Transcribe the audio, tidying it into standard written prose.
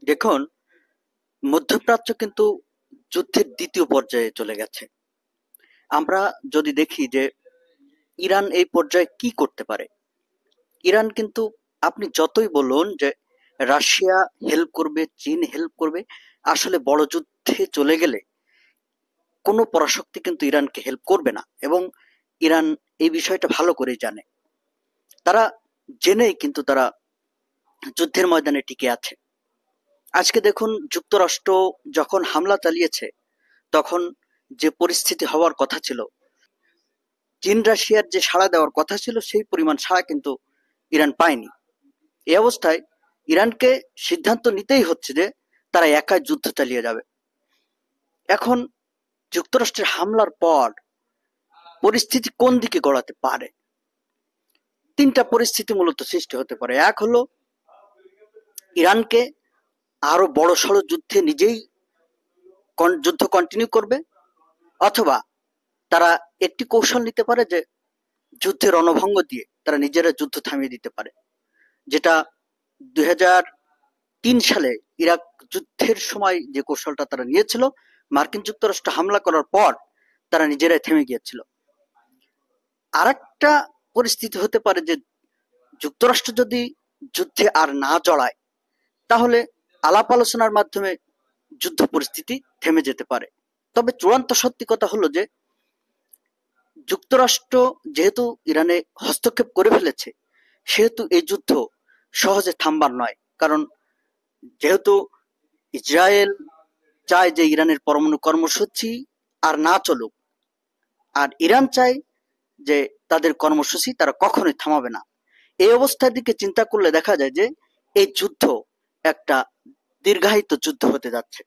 দেখুন, মধ্যপ্রাচ্য কিন্তু যুদ্ধের দ্বিতীয় পর্যায়ে চলে গেছে। আমরা যদি দেখি যে ইরান এই পর্যায়ে কি করতে পারে। ইরান কিন্তু, আপনি যতই বলুন যে রাশিয়া হেল্প করবে, চীন হেল্প করবে, আসলে বড় যুদ্ধে চলে গেলে কোনো পরাশক্তি কিন্তু ইরানকে হেল্প করবে না, এবং ইরান এই বিষয়টা ভালো করেই জানে। তারা জেনেই কিন্তু তারা যুদ্ধের ময়দানে টিকে আছে। আজকে দেখুন, যুক্তরাষ্ট্র যখন হামলা চালিয়েছে, তখন যে পরিস্থিতি হওয়ার কথা ছিল, চীন রাশিয়ার যে সাড়া দেওয়ার কথা ছিল, সেই পরিমাণ সাড়া কিন্তু ইরান পায়নি। এই অবস্থায় ইরানকে সিদ্ধান্ত নিতেই হচ্ছে যে তারা একাই যুদ্ধ চালিয়ে যাবে। এখন যুক্তরাষ্ট্রের হামলার পর পরিস্থিতি কোন দিকে গড়াতে পারে? তিনটা পরিস্থিতি মূলত সৃষ্টি হতে পারে। এক হলো, ইরানকে আরো বড়সড় যুদ্ধে নিজেই যুদ্ধ কন্টিনিউ করবে, অথবা তারা একটি কৌশল নিতে পারে যে যুদ্ধে রণভঙ্গ দিয়ে তারা নিজেরা যুদ্ধ থামিয়ে দিতে পারে, যেটা 2003 সালে ইরাক যুদ্ধের সময় যে কৌশলটা তারা নিয়েছিল, মার্কিন যুক্তরাষ্ট্র হামলা করার পর তারা নিজেরাই থেমে গিয়েছিল। আরেকটা পরিস্থিতি হতে পারে যে যুক্তরাষ্ট্র যদি যুদ্ধে আর না জড়ায়, তাহলে আলাপ আলোচনার মাধ্যমে যুদ্ধ পরিস্থিতি থেমে যেতে পারে। তবে চূড়ান্ত সত্যি কথা হলো যে যুক্তরাষ্ট্র যেহেতু ইরানে হস্তক্ষেপ করে ফেলেছে, সেহেতু এই যুদ্ধ সহজে থামবার নয়। কারণ যেহেতু ইসরায়েল চায় যে ইরানের পরমাণু কর্মসূচি আর না চলুক, আর ইরান চায় যে তাদের কর্মসূচি তারা কখনোই থামাবে না। এই অবস্থার দিকে চিন্তা করলে দেখা যায় যে এই যুদ্ধ একটা দীর্ঘায়িত যুদ্ধ হতে যাচ্ছে।